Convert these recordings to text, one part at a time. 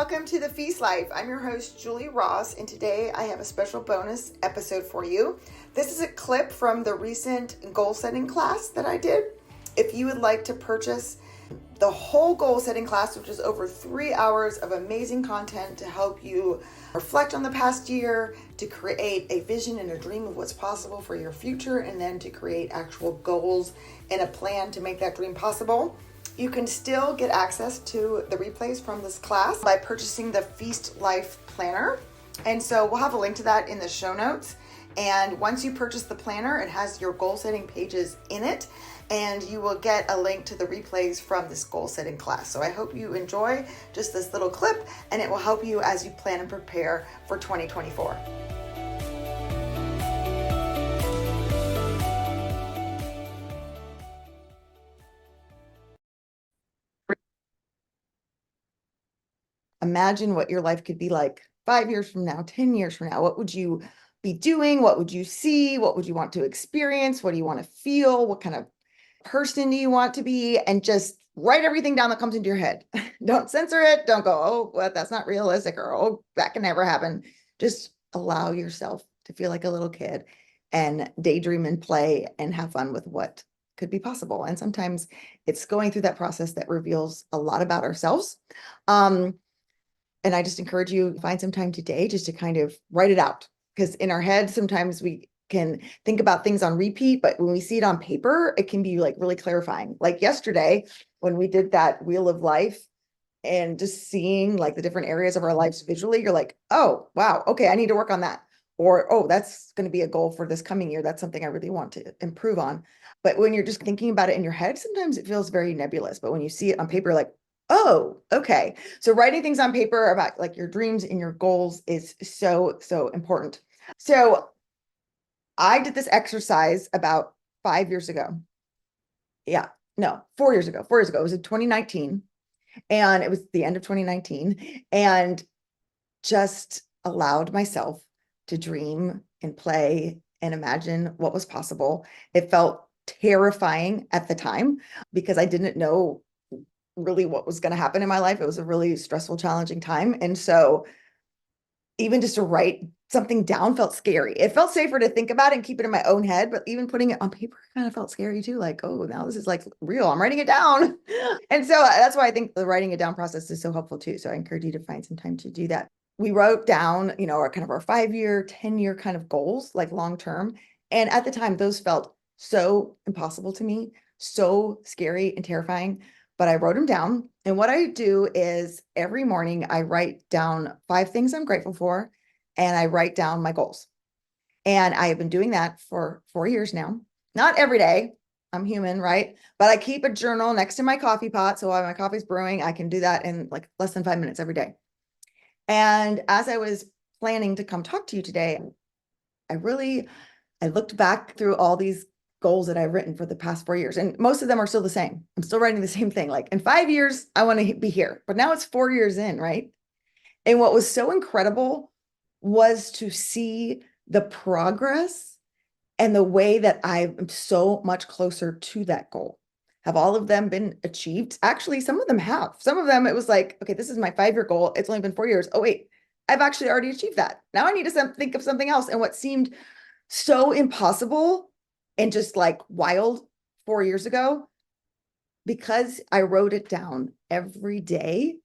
welcome to The Feast Life. I'm your host, Julie Ross, and today I have a special bonus episode for you. This is a clip from the recent goal setting class that I did. If you would like to purchase the whole goal setting class, which is over 3 hours of amazing content to help you reflect on the past year, to create a vision and a dream of what's possible for your future, and then to create actual goals and a plan to make that dream possible, you can still get access to the replays from this class by purchasing the Feast Life Planner. And so we'll have a link to that in the show notes. And once you purchase the planner, it has your goal setting pages in it, and you will get a link to the replays from this goal setting class. So I hope you enjoy just this little clip, and it will help you as you plan and prepare for 2024. Imagine what your life could be like 5 years from now, 10 years from now. What would you be doing? What would you see? What would you want to experience? What do you want to feel? What kind of person do you want to be? And just write everything down that comes into your head. Don't censor it. Don't go, oh, well, that's not realistic, or oh, that can never happen. Just allow yourself to feel like a little kid and daydream and play and have fun with what could be possible. And sometimes it's going through that process that reveals a lot about ourselves. And I just encourage you to find some time today just to kind of write it out. Because in our head, sometimes we can think about things on repeat, but when we see it on paper, it can be like really clarifying. Like yesterday, when we did that wheel of life and just seeing like the different areas of our lives visually, you're like, oh, wow, okay, I need to work on that. Or, oh, that's going to be a goal for this coming year. That's something I really want to improve on. But when you're just thinking about it in your head, sometimes it feels very nebulous. But when you see it on paper, like, oh, okay. So writing things on paper about like your dreams and your goals is so, so important. So I did this exercise about 5 years ago. Yeah, no, 4 years ago. 4 years ago. It was in 2019. And it was the end of 2019. And just allowed myself to dream and play and imagine what was possible. It felt terrifying at the time because I didn't know really what was going to happen in my life. It was a really stressful, challenging time. And so even just to write something down felt scary. It felt safer to think about it and keep it in my own head, but even putting it on paper kind of felt scary too. Like, oh, now this is like real. I'm writing it down. And so that's why I think the writing it down process is so helpful too. So I encourage you to find some time to do that. We wrote down, our kind of our 5-year, 10-year kind of goals, like long-term. And at the time, those felt so impossible to me, so scary and terrifying. But I wrote them down. And what I do is every morning I write down 5 things I'm grateful for, and I write down my goals. And I have been doing that for 4 years now. Not every day. I'm human, right? But I keep a journal next to my coffee pot. So while my coffee's brewing, I can do that in like less than 5 minutes every day. And as I was planning to come talk to you today, I looked back through all these goals that I've written for the past 4 years, and most of them are still the same. I'm still writing the same thing. Like in 5 years, I want to be here, but now it's 4 years in, right? And what was so incredible was to see the progress and the way that I'm so much closer to that goal. Have all of them been achieved? Actually, some of them have. Some of them, it was like, okay, this is my 5-year goal. It's only been 4 years. Oh, wait, I've actually already achieved that. Now I need to think of something else. And what seemed so impossible and just like wild 4 years ago, because I wrote it down every day,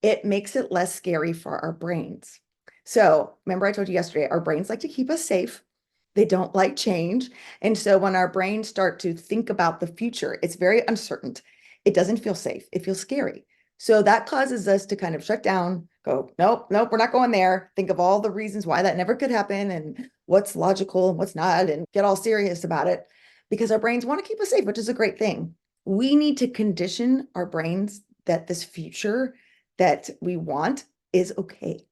it makes it less scary for our brains. So remember I told you yesterday, our brains like to keep us safe. They don't like change. And so when our brains start to think about the future, it's very uncertain. It doesn't feel safe. It feels scary. So that causes us to kind of shut down, go, nope, we're not going there. Think of all the reasons why that never could happen and what's logical and what's not, and get all serious about it, because our brains want to keep us safe, which is a great thing. We need to condition our brains that this future that we want is okay,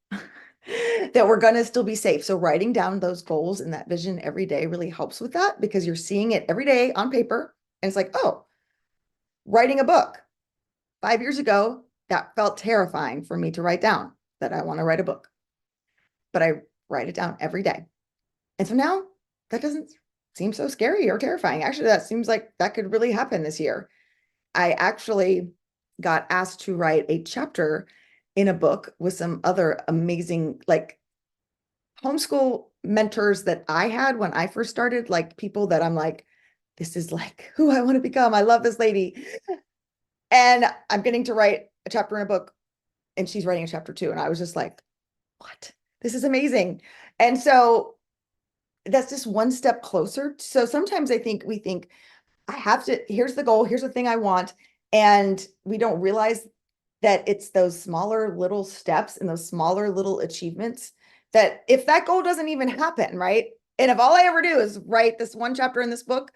that we're going to still be safe. So writing down those goals and that vision every day really helps with that, because you're seeing it every day on paper. And it's like, oh, writing a book. 5 years ago, that felt terrifying for me to write down that I want to write a book, but I write it down every day. And so now that doesn't seem so scary or terrifying. Actually, that seems like that could really happen this year. I actually got asked to write a chapter in a book with some other amazing, like homeschool mentors that I had when I first started, like people that I'm like, this is like who I want to become. I love this lady. And I'm getting to write a chapter in a book, and she's writing a chapter 2. And I was just like, what? This is amazing. And so that's just one step closer. So sometimes I think we think, I have to, here's the goal, here's the thing I want. And we don't realize that it's those smaller little steps and those smaller little achievements that if that goal doesn't even happen, right? And if all I ever do is write this one chapter in this book,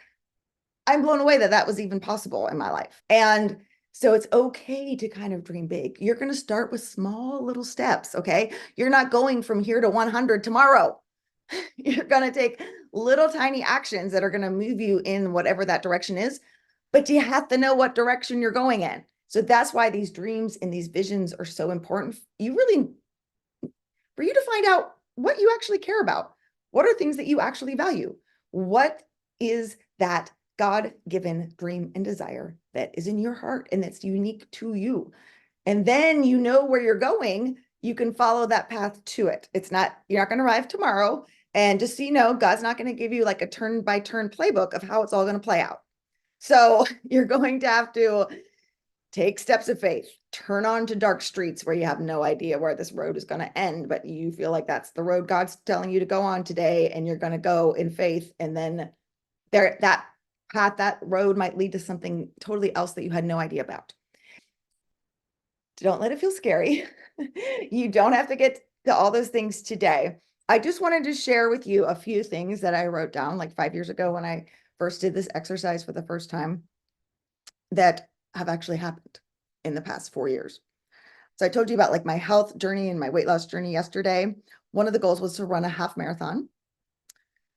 I'm blown away that that was even possible in my life. And so it's okay to kind of dream big. You're going to start with small little steps. Okay. You're not going from here to 100 tomorrow. You're going to take little tiny actions that are going to move you in whatever that direction is, but you have to know what direction you're going in. So that's why these dreams and these visions are so important. For you to find out what you actually care about. What are things that you actually value? What is that God-given dream and desire that is in your heart and that's unique to you? And then you know where you're going. You can follow that path to it. You're not going to arrive tomorrow. And just so you know, God's not going to give you like a turn-by-turn playbook of how it's all going to play out. So you're going to have to take steps of faith, turn on to dark streets where you have no idea where this road is going to end, but you feel like that's the road God's telling you to go on today, and you're going to go in faith. And then that path, that road might lead to something totally else that you had no idea about. Don't let it feel scary. You don't have to get to all those things today. I just wanted to share with you a few things that I wrote down like 5 years ago when I first did this exercise for the first time that have actually happened in the past 4 years. So I told you about like my health journey and my weight loss journey yesterday. One of the goals was to run a half marathon.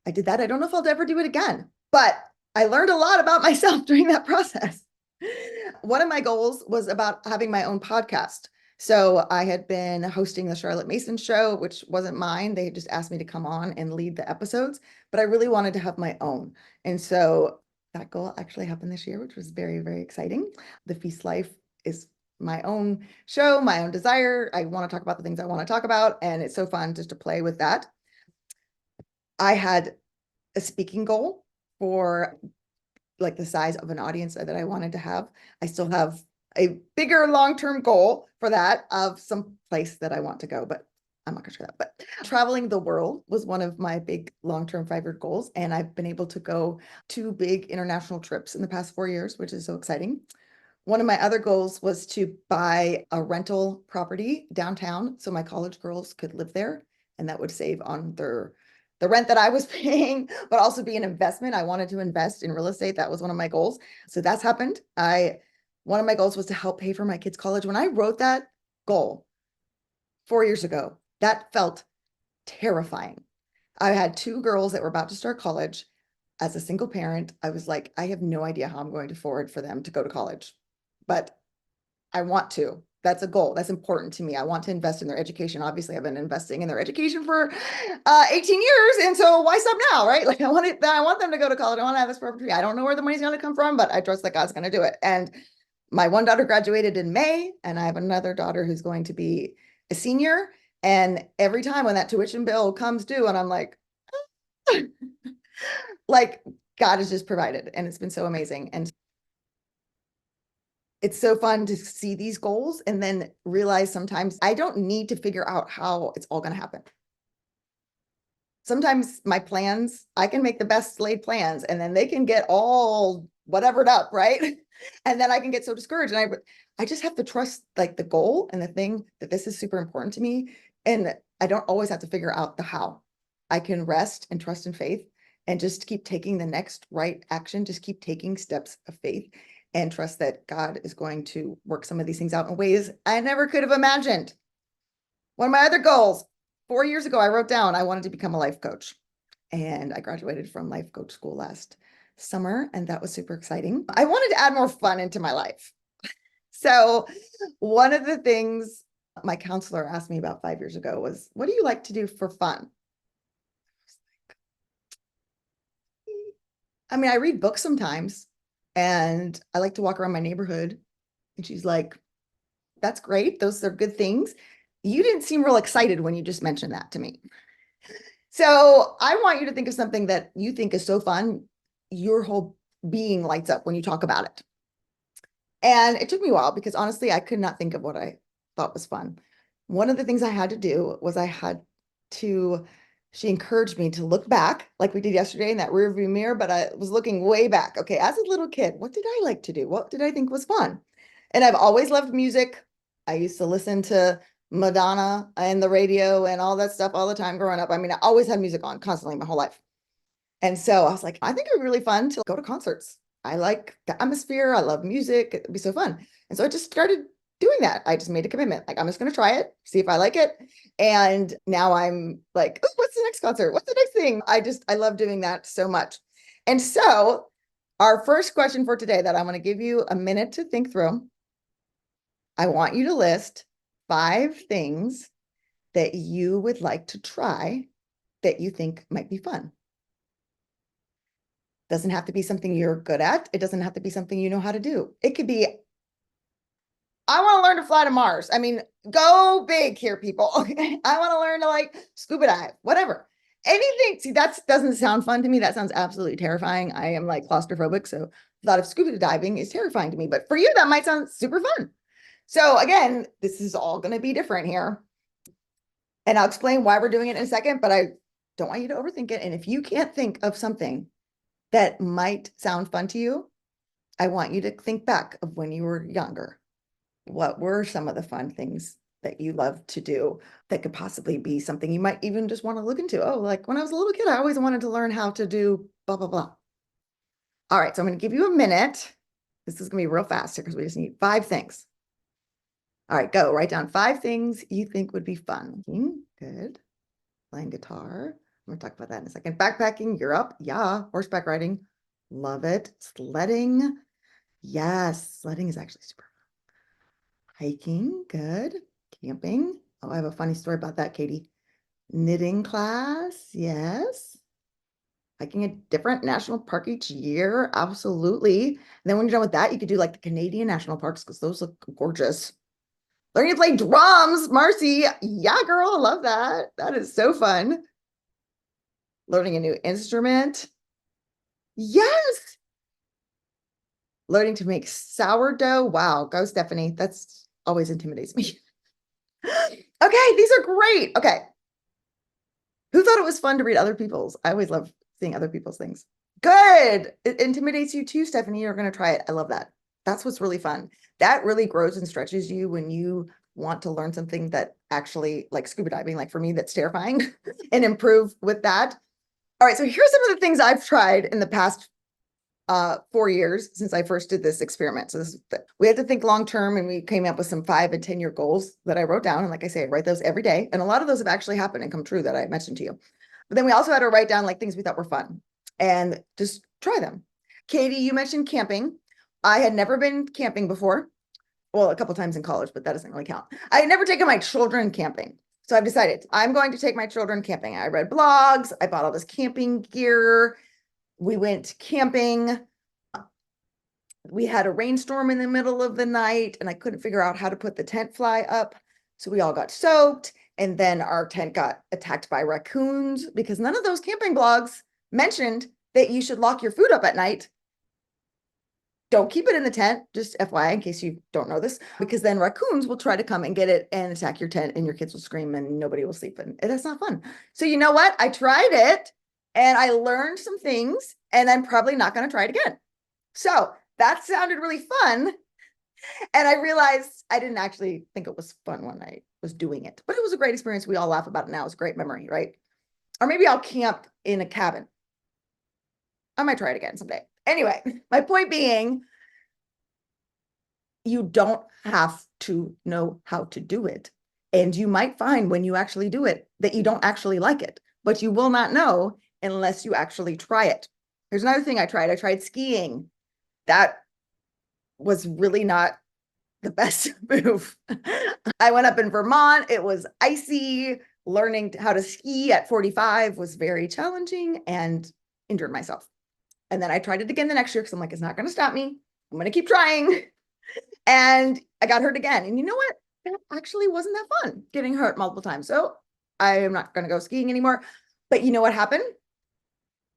I did that. I don't know if I'll ever do it again, but I learned a lot about myself during that process. One of my goals was about having my own podcast. So I had been hosting the Charlotte Mason show, which wasn't mine. They just asked me to come on and lead the episodes, but I really wanted to have my own. And so that goal actually happened this year, which was very, very exciting. The Feast Life is my own show, my own desire. I want to talk about the things I want to talk about, and it's so fun just to play with that. I had a speaking goal for like the size of an audience that I wanted to have. I still have a bigger long-term goal for that of some place that I want to go, but I'm not gonna share that. But traveling the world was one of my big long-term 5-year goals. And I've been able to go 2 big international trips in the past 4 years, which is so exciting. One of my other goals was to buy a rental property downtown so my college girls could live there, and that would save on the rent that I was paying, but also be an investment. I wanted to invest in real estate. That was one of my goals. So that's happened. One of my goals was to help pay for my kids' college. When I wrote that goal 4 years ago, that felt terrifying. I had 2 girls that were about to start college. As a single parent, I was like, I have no idea how I'm going to afford for them to go to college, but I want to. That's a goal. That's important to me. I want to invest in their education. Obviously, I've been investing in their education for 18 years. And so why stop now, right? Like I want them to go to college. I want to have this perfect. I don't know where the money's going to come from, but I trust that God's going to do it. And my one daughter graduated in May, and I have another daughter who's going to be a senior. And every time when that tuition bill comes due, and I'm like God has just provided, and it's been so amazing. And it's so fun to see these goals and then realize sometimes I don't need to figure out how it's all going to happen. Sometimes my plans, I can make the best laid plans and then they can get all whatevered up, right? And then I can get so discouraged. And I just have to trust like the goal and the thing that this is super important to me. And I don't always have to figure out the how. I can rest and trust in faith and just keep taking the next right action, just keep taking steps of faith and trust that God is going to work some of these things out in ways I never could have imagined. One of my other goals, 4 years ago, I wrote down I wanted to become a life coach. And I graduated from life coach school last summer, and that was super exciting. I wanted to add more fun into my life. So one of the things my counselor asked me about 5 years ago was, what do you like to do for fun? I mean, I read books sometimes, and I like to walk around my neighborhood. And she's like, That's great. Those are good things. You didn't seem real excited when you just mentioned that to me. So I want you to think of something that you think is so fun. Your whole being lights up when you talk about it. And it took me a while because honestly, I could not think of what I thought was fun. One of the things I had to do was she encouraged me to look back like we did yesterday in that rearview mirror, but I was looking way back. Okay, as a little kid, what did I like to do? What did I think was fun? And I've always loved music. I used to listen to Madonna and the radio and all that stuff all the time growing up. I mean, I always had music on constantly my whole life. And so I was like, I think it would be really fun to go to concerts. I like the atmosphere. I love music. It'd be so fun. And so I just started doing that. I just made a commitment. Like, I'm just going to try it, see if I like it. And now I'm like, oh, what's the next concert? What's the next thing? I love doing that so much. And so our first question for today that I'm going to give you a minute to think through. I want you to list 5 things that you would like to try that you think might be fun. Doesn't have to be something you're good at. It doesn't have to be something you know how to do. It could be, I want to learn to fly to Mars. I mean, go big here, people. I want to learn to like scuba dive, whatever. Anything. See, that doesn't sound fun to me. That sounds absolutely terrifying. I am like claustrophobic. So the thought of scuba diving is terrifying to me. But for you, that might sound super fun. So again, this is all going to be different here. And I'll explain why we're doing it in a second, but I don't want you to overthink it. And if you can't think of something that might sound fun to you, I want you to think back of when you were younger. What were some of the fun things that you loved to do that could possibly be something you might even just want to look into? Oh, like when I was a little kid, I always wanted to learn how to do blah, blah, blah. All right, so I'm going to give you a minute. This is going to be real fast because we just need 5 things. All right, go. Write down 5 things you think would be fun. Good. Playing guitar. I'm going to talk about that in a second. Backpacking, Europe. Yeah. Horseback riding. Love it. Sledding. Yes. Sledding is actually super fun. Hiking. Good. Camping. Oh, I have a funny story about that, Katie. Knitting class. Yes. Hiking a different national park each year. Absolutely. And then when you're done with that, you could do like the Canadian national parks because those look gorgeous. Learning to play drums, Marcy. Yeah, girl, I love that. That is so fun. Learning a new instrument. Yes. Learning to make sourdough. Wow, go Stephanie. That's always intimidates me. Okay, these are great. Okay. Who thought it was fun to read other people's? I always love seeing other people's things. Good. It intimidates you too, Stephanie. You're going to try it. I love that. That's what's really fun. That really grows and stretches you when you want to learn something that actually, like scuba diving, like for me, that's terrifying and improve with that. All right, so here's some of the things I've tried in the past 4 years since I first did this experiment. So we had to think long term, and we came up with some 5 and 10-year goals that I wrote down. And like I say, I write those every day. And a lot of those have actually happened and come true that I mentioned to you. But then we also had to write down like things we thought were fun and just try them. Katie, you mentioned camping. I had never been camping before. Well, a couple times in college, but that doesn't really count. I had never taken my children camping. So I've decided I'm going to take my children camping. I read blogs. I bought all this camping gear. We went camping. We had a rainstorm in the middle of the night, and I couldn't figure out how to put the tent fly up. So we all got soaked, and then our tent got attacked by raccoons because none of those camping blogs mentioned that you should lock your food up at night. Don't keep it in the tent, just FYI, in case you don't know this, because then raccoons will try to come and get it and attack your tent, and your kids will scream and nobody will sleep. And that's not fun. So you know what? I tried it and I learned some things, and I'm probably not going to try it again. So that sounded really fun. And I realized I didn't actually think it was fun when I was doing it, but it was a great experience. We all laugh about it now. It's a great memory, right? Or maybe I'll camp in a cabin. I might try it again someday. Anyway, my point being, you don't have to know how to do it. And you might find when you actually do it that you don't actually like it, but you will not know unless you actually try it. Here's another thing I tried. I tried skiing. That was really not the best move. I went up in Vermont. It was icy. Learning how to ski at 45 was very challenging and injured myself. And then I tried it again the next year because I'm like, it's not going to stop me. I'm going to keep trying. And I got hurt again. And you know what? That actually wasn't that fun, getting hurt multiple times. So I am not going to go skiing anymore. But you know what happened?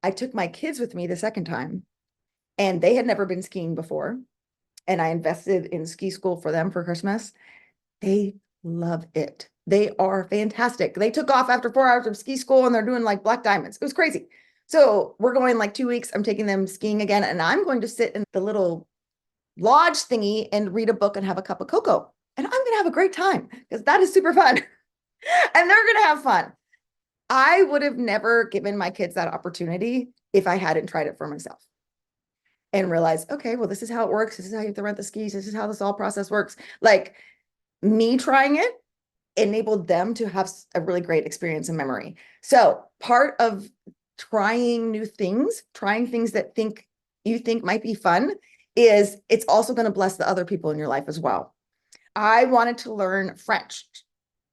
I took my kids with me the second time, and they had never been skiing before. And I invested in ski school for them for Christmas. They love it. They are fantastic. They took off after 4 hours of ski school and they're doing like black diamonds. It was crazy. So we're going like 2 weeks. I'm taking them skiing again, and I'm going to sit in the little lodge thingy and read a book and have a cup of cocoa. And I'm going to have a great time because that is super fun. And they're going to have fun. I would have never given my kids that opportunity if I hadn't tried it for myself and realized, okay, well, this is how it works. This is how you have to rent the skis. This is how this all process works. Like, me trying it enabled them to have a really great experience and memory. So part of trying new things, trying things that you think might be fun, is it's also going to bless the other people in your life as well. I wanted to learn French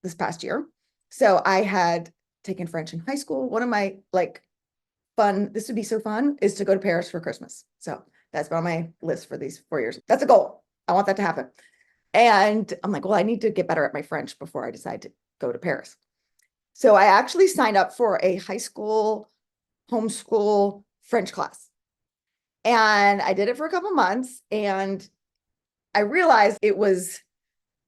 this past year. So I had taken French in high school. One of my this would be so fun, is to go to Paris for Christmas. So that's been on my list for these 4 years. That's a goal. I want that to happen. And I'm like, well, I need to get better at my French before I decide to go to Paris. So I actually signed up for a high school homeschool French class. And I did it for a couple months, and I realized it was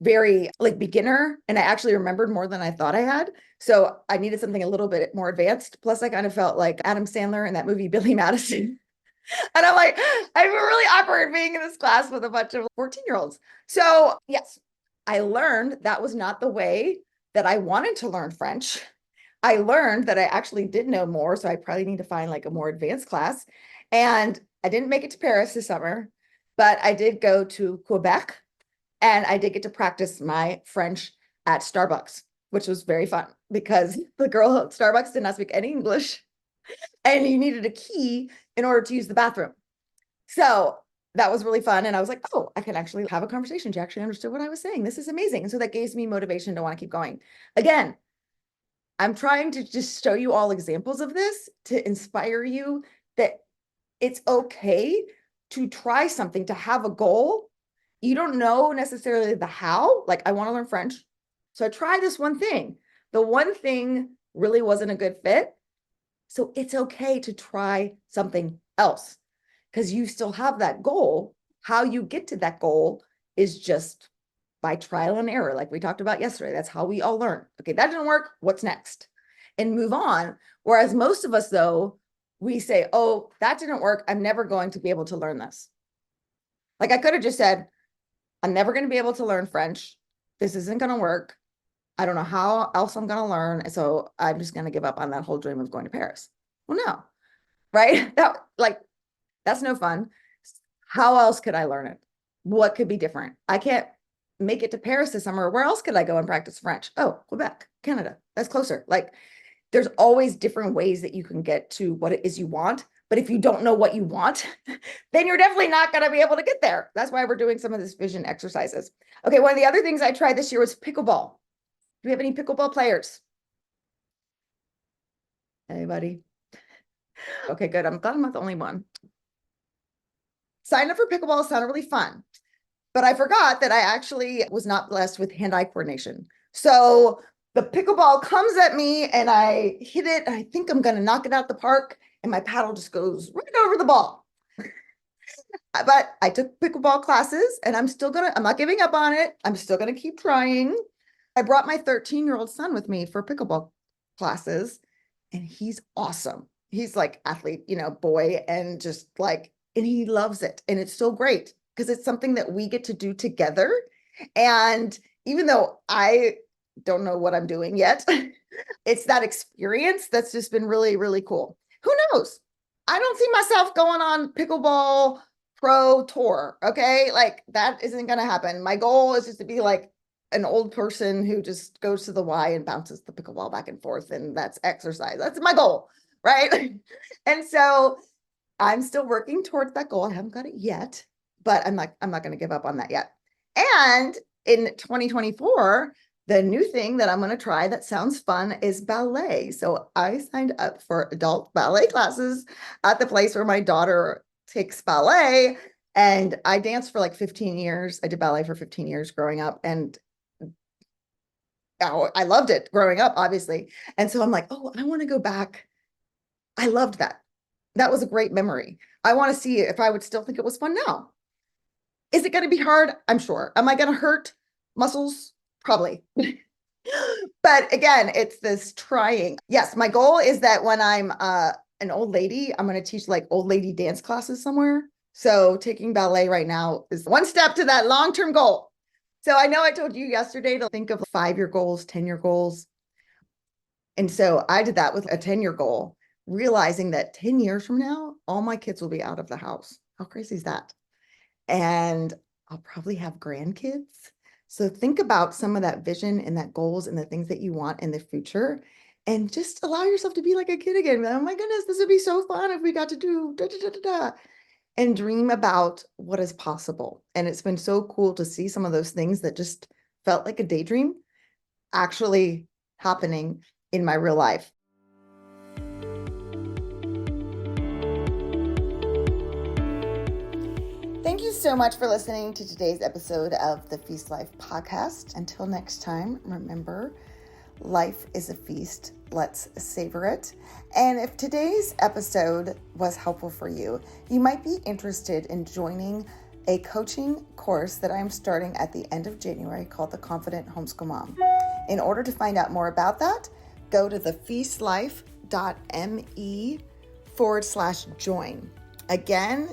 very like beginner, and I actually remembered more than I thought I had. So I needed something a little bit more advanced. Plus, I kind of felt like Adam Sandler in that movie, Billy Madison. And I'm like, I'm really awkward being in this class with a bunch of 14-year-olds. So yes, I learned that was not the way that I wanted to learn French. I learned that I actually did know more. So I probably need to find like a more advanced class. And I didn't make it to Paris this summer, but I did go to Quebec, and I did get to practice my French at Starbucks, which was very fun because the girl at Starbucks did not speak any English, and you needed a key in order to use the bathroom. So that was really fun. And I was like, oh, I can actually have a conversation. She actually understood what I was saying. This is amazing. And so that gives me motivation to want to keep going. Again, I'm trying to just show you all examples of this to inspire you that it's okay to try something, to have a goal. You don't know necessarily the how. Like, I want to learn French. So I tried this one thing. The one thing really wasn't a good fit. So it's okay to try something else because you still have that goal. How you get to that goal is just by trial and error, like we talked about yesterday. That's how we all learn. Okay, that didn't work. What's next? And move on. Whereas most of us, though, we say, oh, that didn't work. I'm never going to be able to learn this. Like, I could have just said, I'm never going to be able to learn French. This isn't going to work. I don't know how else I'm going to learn. So I'm just going to give up on that whole dream of going to Paris. Well, no, right? That's no fun. How else could I learn it? What could be different? I can't make it to Paris this summer. Where else could I go and practice French? Oh, Quebec, Canada. That's closer. Like, there's always different ways that you can get to what it is you want. But if you don't know what you want, then you're definitely not going to be able to get there. That's why we're doing some of this vision exercises. Okay, one of the other things I tried this year was pickleball. Do we have any pickleball players? Anybody? Okay, good. I'm glad I'm not the only one. Signed up for pickleball. Sounded really fun. But I forgot that I actually was not blessed with hand-eye coordination. So the pickleball comes at me and I hit it. And I think I'm going to knock it out the park. And my paddle just goes right over the ball. But I took pickleball classes and I'm not giving up on it. I'm still going to keep trying. I brought my 13-year-old son with me for pickleball classes, and he's awesome. He's like athlete, boy, and just like, and he loves it. And it's so great because it's something that we get to do together. And even though I don't know what I'm doing yet, it's that experience that's just been really, really cool. Who knows? I don't see myself going on pickleball pro tour. Okay. Like, that isn't going to happen. My goal is just to be like an old person who just goes to the Y and bounces the pickleball back and forth. And that's exercise. That's my goal. Right. And so I'm still working towards that goal. I haven't got it yet, but I'm not going to give up on that yet. And in 2024, the new thing that I'm going to try that sounds fun is ballet. So I signed up for adult ballet classes at the place where my daughter takes ballet. And I danced for like 15 years. I did ballet for 15 years growing up, and I loved it growing up, obviously. And so I'm like, oh, I want to go back. I loved that. That was a great memory. I want to see if I would still think it was fun now. Is it going to be hard? I'm sure. Am I going to hurt muscles? Probably. But again, it's this trying. Yes, my goal is that when I'm an old lady, I'm going to teach like old lady dance classes somewhere. So taking ballet right now is one step to that long-term goal. So I know I told you yesterday to think of 5-year goals, 10-year goals. And so I did that with a 10-year goal, realizing that 10 years from now, all my kids will be out of the house. How crazy is that? And I'll probably have grandkids. So think about some of that vision and that goals and the things that you want in the future, and just allow yourself to be like a kid again. Oh my goodness, this would be so fun if we got to do da, da, da, da, da, and dream about what is possible. And it's been so cool to see some of those things that just felt like a daydream actually happening in my real life. Thank you so much for listening to today's episode of the Feast Life podcast. Until next time, remember, life is a feast. Let's savor it. And if today's episode was helpful for you, you might be interested in joining a coaching course that I'm starting at the end of January called The Confident Homeschool Mom. In order to find out more about that, go to thefeastlife.me/join. Again,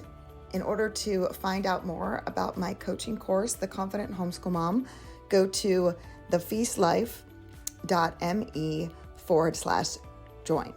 in order to find out more about my coaching course, The Confident Homeschool Mom, go to thefeastlife.me/join.